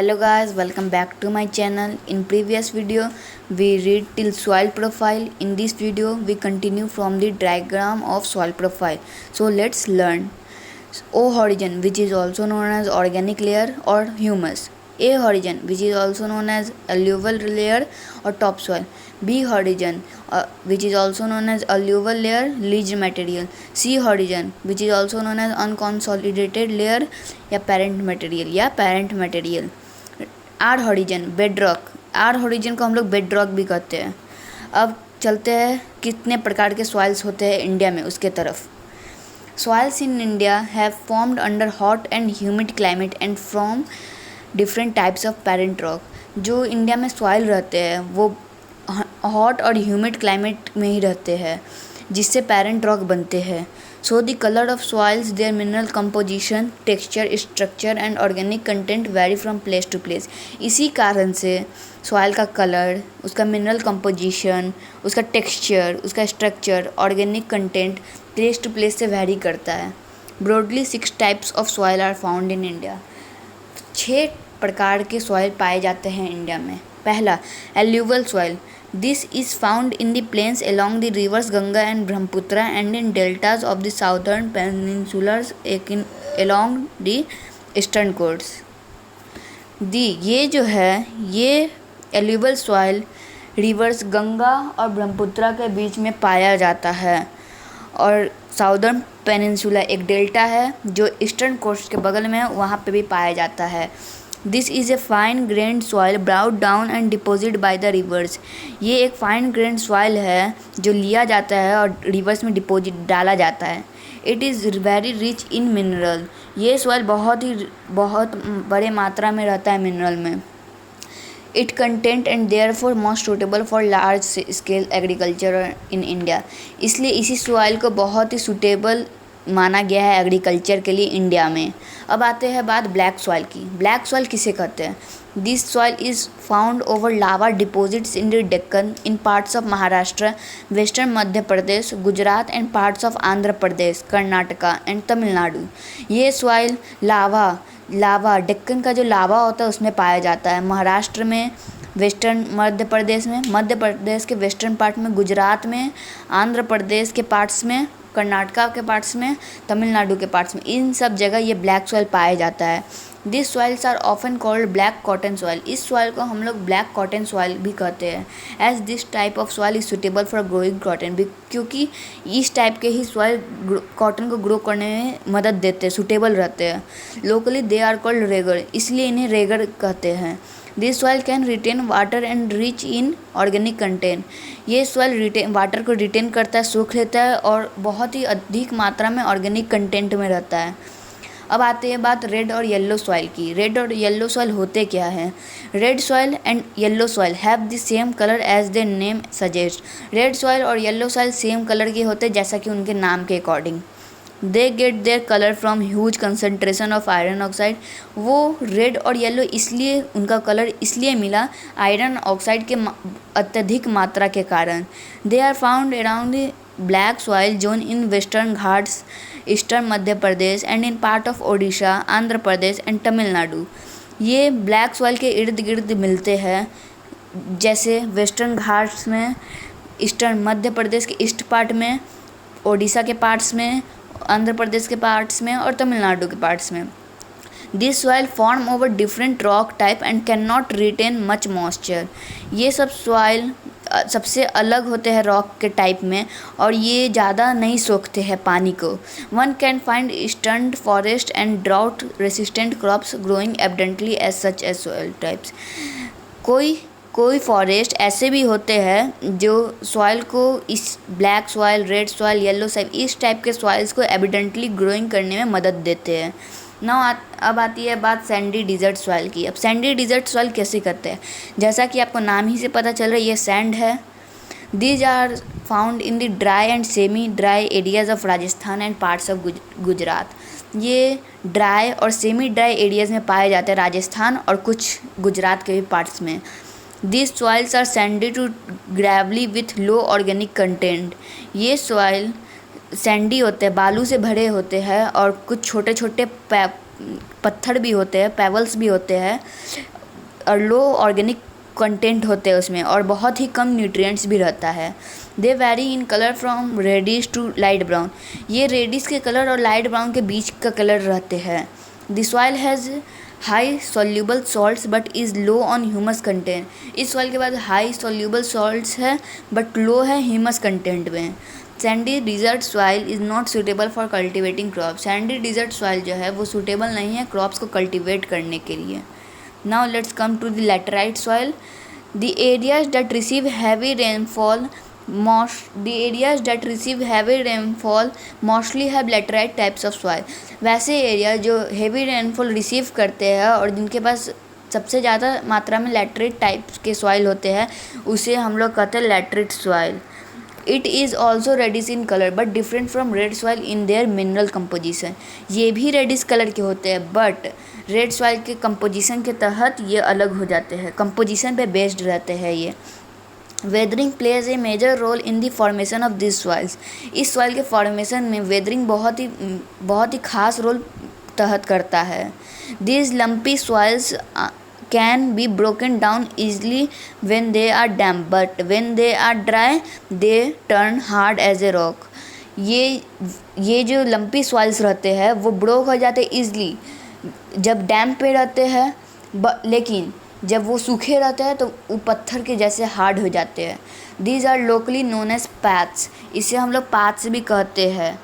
Hello guys, welcome back to my channel. In previous video we read till soil profile. In this video we continue from the diagram of soil profile. So let's learn. O horizon, which is also known as organic layer or humus. A horizon, which is also known as alluvial layer or topsoil. B horizon, which is also known as alluvial layer, leached material. C horizon, which is also known as unconsolidated layer या parent material. R horizon bedrock, R horizon को हम लोग bedrock भी कहते हैं। अब चलते हैं कितने प्रकार के सॉइल्स होते हैं इंडिया में उसके तरफ। Soils in India have formed under hot and humid climate and from different types of parent rock. जो इंडिया में सॉइल रहते हैं वो हॉट और ह्यूमिड क्लाइमेट में ही रहते हैं, जिससे पेरेंट रॉक बनते हैं। So the colour of soils, their mineral composition, texture, structure and organic content vary from place to place. इसी कारण से सॉइल का कलर, उसका मिनरल कंपोजिशन, उसका टेक्सचर, उसका structure, organic content place to place से वेरी करता है। Broadly 6 types of soil are found in India. 6 प्रकार के सॉइल पाए जाते हैं इंडिया में। पहला, alluvial soil. This is found in the plains along the rivers Ganga and Brahmaputra and in deltas of the southern peninsulas along the eastern coasts. ये जो है ये एल्यूवल सॉइल रिवर्स गंगा और ब्रह्मपुत्रा के बीच में पाया जाता है और साउदर्न पेनिनसुला एक डेल्टा है जो ईस्टर्न कोस्ट के बगल में है, वहाँ पे भी पाया जाता है। This is a fine grand soil brought down and deposit by the reverse. ये एक फाइन ग्रेन्ड सॉइल है जो लिया जाता है और रिवर्स में डिपोजिट डाला जाता है। It is very rich in mineral. ये सॉइल बहुत बड़े मात्रा में रहता है मिनरल में। It content and therefore most suitable for large scale agriculture in India. इसलिए इसी सॉइल को बहुत ही सूटेबल माना गया है एग्रीकल्चर के लिए इंडिया में। अब आते हैं बात ब्लैक सॉइल की। ब्लैक सॉइल किसे कहते हैं? This soil is found over lava deposits in the Deccan in parts of Maharashtra, western Madhya Pradesh, Gujarat and parts of Andhra Pradesh, Karnataka and Tamil Nadu. ये सॉइल लावा डेक्कन का जो लावा होता है उसमें पाया जाता है। महाराष्ट्र में, वेस्टर्न मध्य प्रदेश में, मध्य प्रदेश के वेस्टर्न पार्ट में, गुजरात में, आंध्र प्रदेश के पार्ट्स में, कर्नाटका के पार्ट्स में, तमिलनाडु के पार्ट्स में, इन सब जगह ये ब्लैक सॉइल पाया जाता है। This soils are often called black cotton soil. इस सॉइल को हम लोग ब्लैक कॉटन सॉइल भी कहते हैं। As this type of soil is suitable for growing cotton, क्योंकि इस टाइप के ही सॉइल कॉटन को ग्रो करने में मदद देते हैं, सुटेबल रहते हैं। Locally they are called regur, इसलिए इन्हें रेगर कहते हैं। This soil can retain water and rich in organic content. ये सॉइल वाटर को रिटेन करता है, सोख लेता है और बहुत ही अधिक मात्रा में ऑर्गेनिक कंटेंट में रहता है। अब आते हैं बात रेड और येलो सॉइल की। रेड और येलो सॉइल होते क्या हैं? Red soil and yellow soil have the same colour as the name suggest. Red soil और येलो सॉइल सेम कलर के होते हैं जैसा कि उनके नाम के according. They get their colour from huge concentration of iron oxide. वो रेड और येलो इसलिए उनका कलर इसलिए मिला आयरन ऑक्साइड के अत्यधिक मात्रा के कारण। They are found around the black soil zone in western Ghats, eastern Madhya Pradesh and in part of Odisha, Andhra Pradesh and Tamil Nadu. ये ब्लैक सॉइल के इर्द गिर्द मिलते हैं, जैसे वेस्टर्न घाट्स में, ईस्टर्न मध्य प्रदेश के ईस्ट पार्ट में, ओडिशा के पार्ट्स में, आंध्र प्रदेश के पार्ट्स में और तमिलनाडु के पार्ट्स में। This soil form over different rock type and can not retain much moisture. ये सब सॉइल सबसे अलग होते हैं रॉक के टाइप में और ये ज़्यादा नहीं सोखते हैं पानी को। One can find stunt forest and drought resistant crops growing abundantly as such as soil types. कोई फॉरेस्ट ऐसे भी होते हैं जो सॉइल को, इस black soil, red soil, yellow soil, इस टाइप के सॉइल्स को एविडेंटली ग्रोइंग करने में मदद देते हैं। अब आती है बात सैंडी डिजर्ट सॉइल की। अब सैंडी डिजर्ट सॉइल कैसे करते हैं? जैसा कि आपको नाम ही से पता चल रहा है, ये सैंड है। These are found in the dry and semi dry areas of Rajasthan and parts of Gujarat. ये ड्राई और सेमी ड्राई एरियाज में पाए जाते हैं राजस्थान और कुछ गुजरात के भी पार्ट्स में। This soils are sandy to gravelly with low organic content. ये सॉइल सैंडी होते हैं, बालू से भरे होते हैं और कुछ छोटे छोटे पत्थर भी होते हैं, पेबल्स भी होते हैं और लो ऑर्गेनिक कंटेंट होते हैं उसमें, और बहुत ही कम न्यूट्रिएंट्स भी रहता है। They vary in colour from reddish to light brown. ये रेडिश के कलर और लाइट ब्राउन के बीच का कलर रहते हैं। The soil has high soluble salts but is low on humus content. इस सॉइल के बाद हाई सॉल्यूबल सॉल्ट्स है बट लो है ह्यूमस कंटेंट में। Sandy desert soil is not suitable for cultivating crops. Sandy desert soil जो है वो सूटेबल नहीं है क्रॉप्स को कल्टिवेट करने के लिए। Now let's come to the laterite soil. The areas that receive heavy rainfall mostly have laterite types of soil. वैसे एरिया जो हेवी रेनफॉल रिसीव करते हैं और जिनके पास सबसे ज़्यादा मात्रा में लैटेराइट टाइप्स के सॉइल होते हैं उसे हम लोग कहते हैं laterite soil. It is also reddish in colour but different from red soil in their mineral composition. ये भी रेडिश कलर के होते हैं बट रेड सॉइल के कंपोजिशन के तहत ये अलग हो जाते हैं, कंपोजिशन पे बेस्ड रहते हैं ये। Weathering plays a major role in the formation of this soils. इस सॉइल के फॉर्मेशन में वेदरिंग बहुत ही खास रोल तहत करता है। This lumpy soils can be broken down easily when they are damp but when they are dry they turn hard as a rock। ये जो लंपी सॉइल्स रहते हैं वो ब्रोक हो जाते ईज़िली जब डैम्प पे रहते हैं, लेकिन जब वो सूखे रहते हैं तो वो पत्थर के जैसे हार्ड हो जाते हैं। These are locally known as paths. इसे हम लोग पैथ्स भी कहते हैं।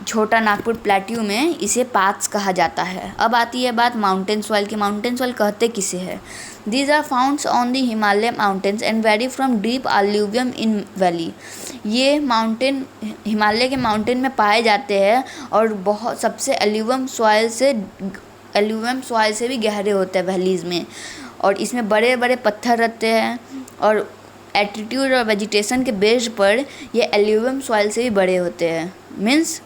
छोटा नागपुर प्लेट्यू में इसे पाथ्स कहा जाता है। अब आती है बात माउंटेन सॉइल की। माउंटेन सॉइल कहते किसे हैं? These are founds on the Himalaya mountains and vary from deep alluvium in valley. ये माउंटेन हिमालय के माउंटेन में पाए जाते हैं और बहुत सबसे अलूवियम सॉइल से भी गहरे होते हैं वैलीज़ में, और इसमें बड़े बड़े पत्थर रहते हैं और एल्टीट्यूड और वेजिटेशन के बेस पर ये अलूवियम सॉइल से भी बड़े होते हैं। मीन्स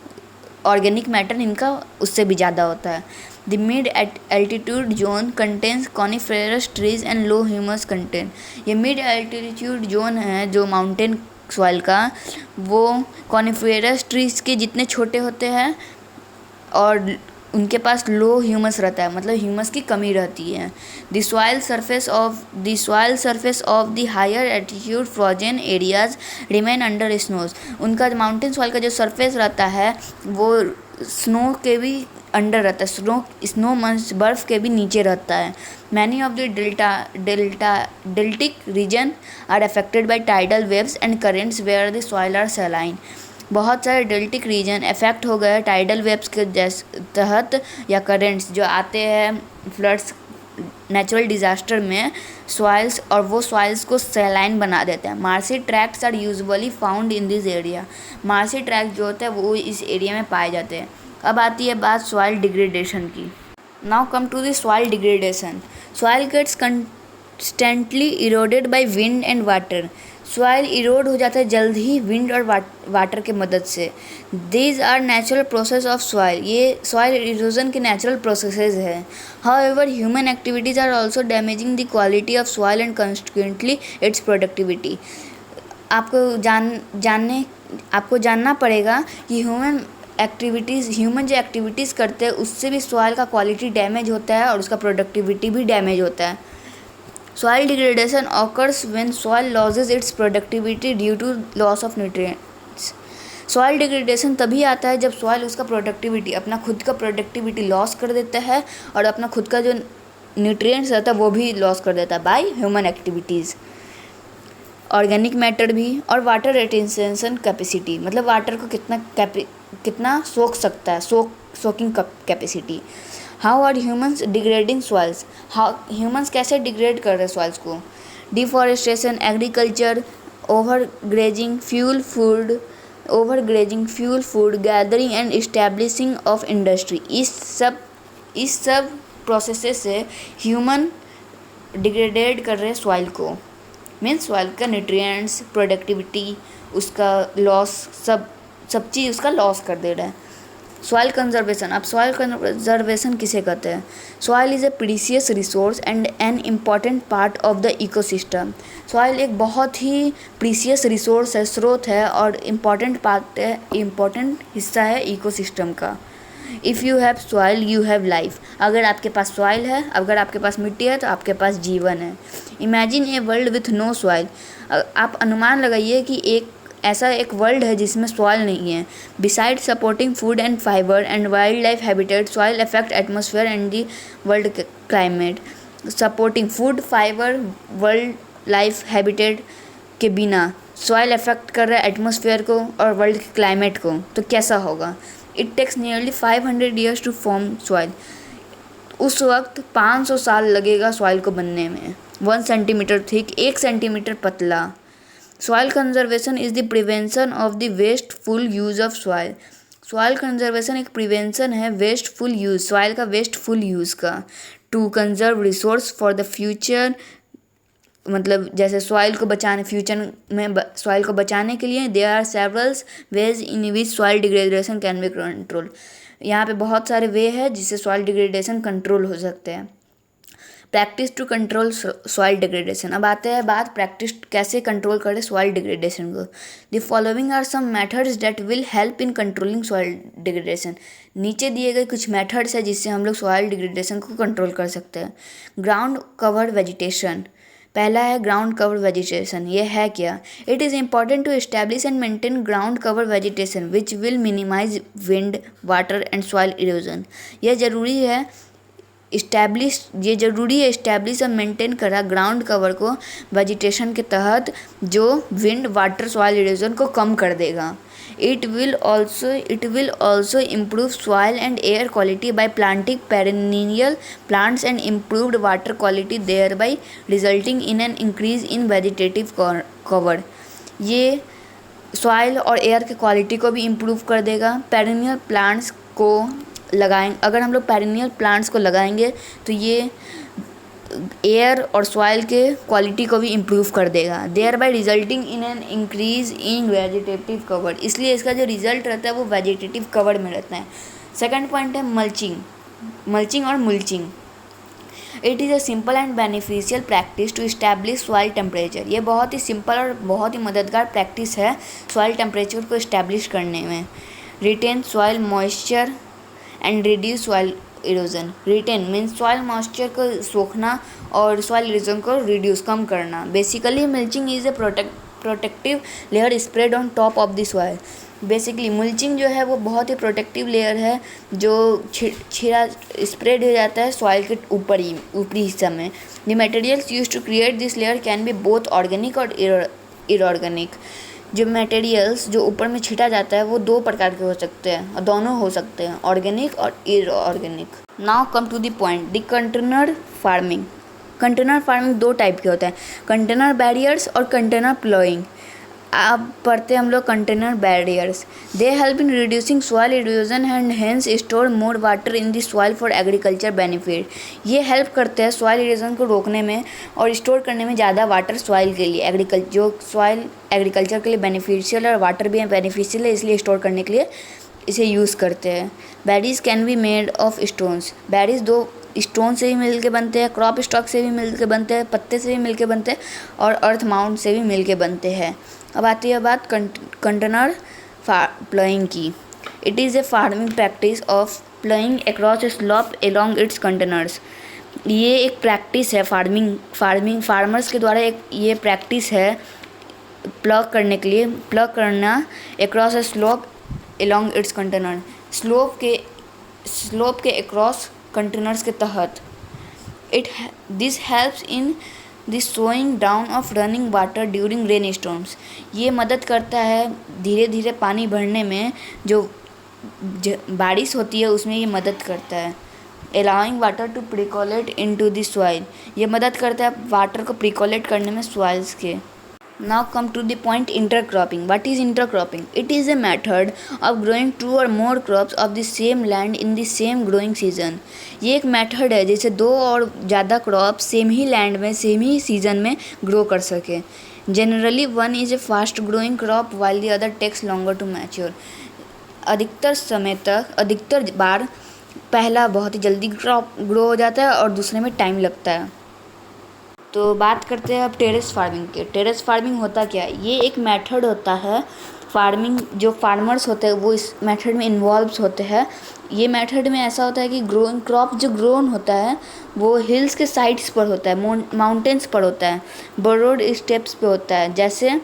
ऑर्गेनिक मैटर इनका उससे भी ज़्यादा होता है। The mid altitude zone contains coniferous trees and low humus content. ये मिड एल्टीट्यूड जोन है जो माउंटेन सॉइल का, वो कॉनिफेरस ट्रीज के जितने छोटे होते हैं और उनके पास लो ह्यूमस रहता है, मतलब ह्यूमस की कमी रहती है। The soil surface of the higher altitude frozen areas remain under snows. उनका माउंटेन सॉइल का जो सरफेस रहता है वो स्नो के भी अंडर रहता है, स्नो मंच बर्फ़ के भी नीचे रहता है। Many of the deltaic region are affected by tidal waves and currents where the soil are saline. बहुत सारे डेल्टिक रीजन इफेक्ट हो गए टाइडल वेव्स के तहत या करेंट्स जो आते हैं फ्लड्स नेचुरल डिज़ास्टर में सॉइल्स, और वो सॉइल्स को सैलाइन बना देते हैं। Marshy tracts are usually found in this area. Marshy tract जो होते हैं वो इस एरिया में पाए जाते हैं। अब आती है बात सॉइल डिग्रेडेशन की। Now come to the soil degradation. Soil gets constantly eroded by wind and water. Soil erode हो जाता है जल्द ही विंड और वाटर के मदद से। These are natural process of soil. ये सॉइल इरोजन के नेचुरल प्रोसेसेस है। However human activities are also damaging the quality of soil and consequently its productivity. आपको जानना पड़ेगा कि ह्यूमन जो एक्टिविटीज़ करते हैं उससे भी सॉइल का क्वालिटी डैमेज होता है और उसका प्रोडक्टिविटी भी डैमेज होता है। Soil degradation occurs when soil loses its productivity due to loss of nutrients. Soil degradation तभी आता है जब soil उसका प्रोडक्टिविटी अपना खुद का प्रोडक्टिविटी लॉस कर देता है और अपना खुद का जो न्यूट्रिएंट्स रहता है वो भी लॉस कर देता है by human activities. Organic matter भी, और वाटर रिटेंशन कैपेसिटी, मतलब वाटर को कितना सोख सकता है, soaking capacity. How are humans degrading soils. Humans कैसे डिग्रेड कर रहे हैं सॉइल्स को? Deforestation, agriculture, overgrazing, fuel food, gathering and establishing of industry. इस सब प्रोसेसेस से ह्यूमन डिग्रेडेड कर रहे हैं सॉइल को। मीन्स सॉइल का न्यूट्रिएंट्स, प्रोडक्टिविटी, उसका लॉस, सब चीज़ उसका लॉस कर दे रहा है। Soil conservation. अब सॉइल कंजर्वेशन किसे कहते हैं? Soil is a precious resource and an important part of the ecosystem. Soil एक बहुत ही प्रीशियस रिसोर्स है, स्रोत है और इम्पॉर्टेंट हिस्सा है इकोसिस्टम का। If you have soil you have life. अगर आपके पास सॉइल है, अगर आपके पास मिट्टी है, तो आपके पास जीवन है। Imagine a world with no soil. आप अनुमान लगाइए कि एक वर्ल्ड है जिसमें सॉइल नहीं है। Beside supporting food and fibre and wild life habitat, soil affect atmosphere and the world climate. Supporting food, fibre, world life habitat के बिना सॉइल अफेक्ट कर रहा है एटमॉस्फेयर को और वर्ल्ड के क्लाइमेट को, तो कैसा होगा। It takes nearly 500 years to form soil. उस वक्त 500 साल लगेगा सॉइल को बनने में। 1 सेंटीमीटर थिक, 1 सेंटीमीटर पतला। Soil conservation is the prevention of the wasteful use of soil. Soil conservation एक प्रिवेंशन है वेस्टफुल यूज़, सॉइल का वेस्टफुल यूज़ का। To conserve resource for the future, मतलब जैसे सॉइल को बचाने, फ्यूचर में सॉइल को बचाने के लिए there are several ways in which soil degradation can be control. यहाँ पे बहुत सारे वे हैं जिससे सॉइल डिग्रेडेशन कंट्रोल हो सकते हैं। Practice to control soil degradation. अब आते हैं बात प्रैक्टिस कैसे कंट्रोल करें सॉइल डिग्रेडेशन को। The following are some methods that will help in controlling soil degradation. नीचे दिए गए कुछ मेथड्स हैं जिससे हम लोग सॉइल डिग्रेडेशन को कंट्रोल कर सकते हैं। Ground cover vegetation. पहला है ग्राउंड कवर वेजिटेशन। ये है क्या? It is important to establish and maintain ground cover vegetation which will minimise wind, water and soil erosion. यह ज़रूरी है इस्टेब्लिश और मेंटेन करा ग्राउंड कवर को वेजिटेशन के तहत जो विंड, वाटर, सॉइल इरोजन को कम कर देगा। It will also improve soil and air quality by planting perennial plants and improved water quality, thereby resulting in an increase in vegetative cover. ये soil और air की quality को भी improve कर देगा। पेरेनियल प्लांट्स को लगाएंगे, अगर हम लोग पेरेनियल प्लांट्स को लगाएंगे तो ये एयर और सॉइल के क्वालिटी को भी इम्प्रूव कर देगा। Thereby resulting in an increase in vegetative cover. इसलिए इसका जो रिजल्ट रहता है वो वेजिटेटिव कवर में रहता है। सेकंड पॉइंट है मल्चिंग और mulching. It is a simple and beneficial practice to establish soil temperature. ये बहुत ही सिंपल और बहुत ही मददगार प्रैक्टिस है सॉइल टेम्परेचर को इस्टेब्लिश करने में। Retain soil moisture and reduce soil erosion. Retain means soil moisture को सोखना और सॉइल इरोजन को रिड्यूस, कम करना। Basically mulching is a protective layer spread on top of the soil. Basically mulching जो है वो बहुत ही प्रोटेक्टिव लेयर है जो छिड़ा स्प्रेड हो जाता है सॉइल के ऊपरी हिस्सा में। The materials used to create this layer can be both organic और इनऑर्गेनिक। जो मटेरियल्स जो ऊपर में छिटा जाता है वो 2 प्रकार के हो सकते हैं और दोनों हो सकते हैं, ऑर्गेनिक और inorganic. Now come to the point, the container farming. Container farming 2 type के होते हैं, कंटेनर बैरियर्स और कंटेनर प्लोइंग। अब पढ़ते हैं हम लोग container barriers. They help in reducing soil erosion and hence store more water in the soil for agriculture benefit. ये हेल्प करते हैं सॉइल इरोजन को रोकने में और स्टोर करने में ज़्यादा वाटर सॉइल के लिए। जो सॉइल एग्रीकल्चर के लिए बेनिफिशियल है और वाटर भी बेनिफिशियल है, इसलिए स्टोर करने के लिए इसे यूज़ करते हैं। Berries can be made of stones. Berries 2 stone से भी मिल के बनते हैं, क्रॉप स्टॉक से भी मिल के बनते हैं, पत्ते से भी मिल के बनते हैं और अर्थ माउंट से भी मिल के बनते हैं। अब आती है बात कंटेनर प्लोइंग की। It is a farming practice of ploughing across A slope along it's containers. ये एक प्रैक्टिस है फार्मर्स के द्वारा एक ये प्रैक्टिस है प्लग करने के लिए, प्लग करना across A slope along it's container. Slope के अक्रॉस कंटेनर्स के तहत। This helps in the slowing down of running water during rain storms. ये मदद करता है धीरे धीरे पानी भरने में, जो बारिश होती है उसमें ये मदद करता है। Allowing water to percolate into the soil. ये मदद करता है वाटर को प्रिकोलेट करने में सॉइल्स के। Now come to the point, intercropping. What is intercropping? It is a method of growing 2 or more crops of the same land in the same growing season. ये एक मेथड है जिससे 2 और ज़्यादा क्रॉप सेम ही land में same ही season में grow कर सके। Generally one is a fast growing crop while the other takes longer to mature. अधिकतर बार पहला बहुत ही जल्दी क्रॉप ग्रो हो जाता है और दूसरे में टाइम लगता है। तो बात करते हैं अब टेरेस फार्मिंग के। टेरेस फार्मिंग होता क्या है? ये एक मेथड होता है फार्मिंग जो फार्मर्स होते हैं वो इस मेथड में इन्वॉल्व होते हैं। ये मेथड में ऐसा होता है कि ग्रोइंग क्रॉप जो ग्रोन होता है वो हिल्स के साइड्स पर होता है, माउंटेन्स पर होता है, बरोड स्टेप्स पे होता है, जैसे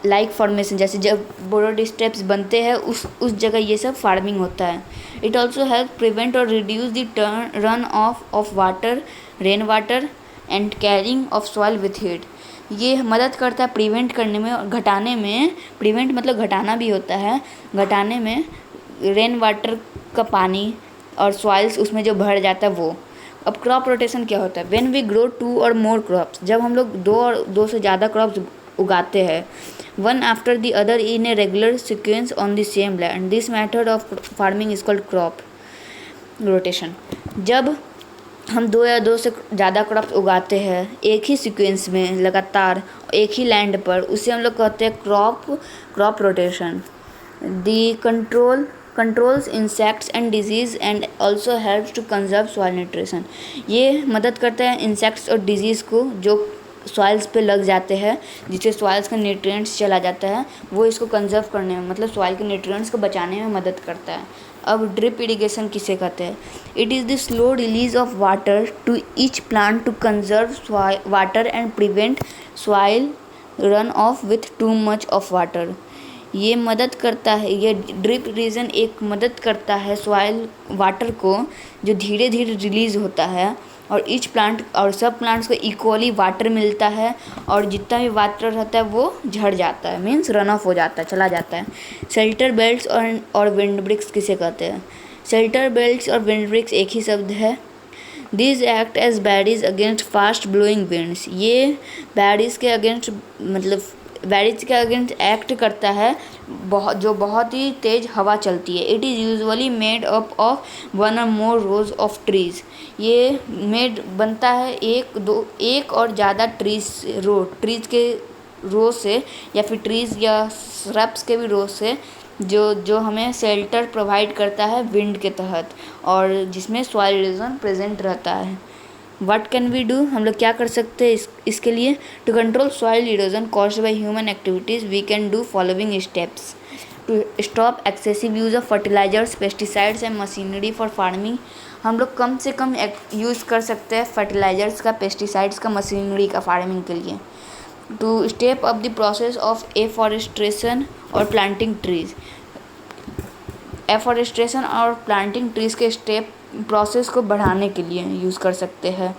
लाइक फॉर्मेशन, जैसे जब बोरोड स्टेप्स बनते हैं उस जगह ये सब फार्मिंग होता है। इट ऑल्सो हेल्प प्रिवेंट और reduce the run of water, rain water and carrying of soil with heat. ये मदद करता है प्रिवेंट करने में और घटाने में, प्रिवेंट मतलब घटाना भी होता है, घटाने में रेन वाटर का पानी और सॉइल्स उसमें जो भर जाता है वो। अब क्रॉप रोटेशन क्या होता है? व्हेन वी ग्रो 2 और मोर क्रॉप्स, जब हम लोग 2 और 2 से ज़्यादा क्रॉप्स उगाते हैं, one after the other in a regular sequence on the same land, this method of farming is called crop rotation. जब हम 2 या 2 से ज़्यादा क्रॉप्स उगाते हैं एक ही सीक्वेंस में लगातार एक ही लैंड पर, उसे हम लोग कहते हैं crop rotation. The controls insects and diseases and also helps to conserve soil nutrition. ये मदद करता है इंसेक्ट्स और डिजीज़ को जो सॉइल्स पे लग जाते हैं, जिससे सॉइल्स का न्यूट्रिएंट्स चला जाता है, वो इसको कंजर्व करने में, मतलब सॉइल के न्यूट्रिएंट्स को बचाने में मदद करता है। अब ड्रिप इरिगेशन किसे कहते हैं? It is the slow release of water to each plant to conserve water and prevent soil run off with too much of water. ये मदद करता है, ये ड्रिप इरिगेशन एक मदद करता है सॉइल वाटर को जो धीरे धीरे रिलीज़ होता है, और ईच प्लांट और सब प्लांट्स को इक्वली वाटर मिलता है, और जितना भी वाटर रहता है वो झड़ जाता है, मीन्स रन ऑफ हो जाता है, चला जाता है। शेल्टर बेल्ट्स और विंड ब्रिक्स किसे कहते हैं? शेल्टर बेल्ट्स और विंड ब्रिक्स एक ही शब्द है। This act as barriers against fast blowing winds. ये बैरिज के अगेंस्ट, मतलब बैरिज के अगेंस्ट एक्ट करता है जो बहुत ही तेज़ हवा चलती है। It is usually made up of 1 और मोर रोज ऑफ ट्रीज़। ये मेड बनता है एक और ज़्यादा ट्रीज़ के रो से, या फिर ट्रीज़ या श्रब्स के भी रो से, जो हमें शेल्टर प्रोवाइड करता है विंड के तहत, और जिसमें सॉइल इरोजन प्रेजेंट रहता है। What can we do? हम लोग क्या कर सकते हैं इसके लिए? To control soil erosion caused by human activities we can do following steps. To stop excessive use of fertilisers, pesticides and machinery for farming. हम लोग कम से कम यूज़ कर सकते हैं फर्टिलाइजर्स का, पेस्टिसाइड्स का, मशीनरी का फार्मिंग के लिए। To step up the process of afforestation और प्लांटिंग ट्रीज़। एफॉरेस्ट्रेशन और प्लांटिंग ट्रीज़ के प्रोसेस को बढ़ाने के लिए यूज़ कर सकते हैं।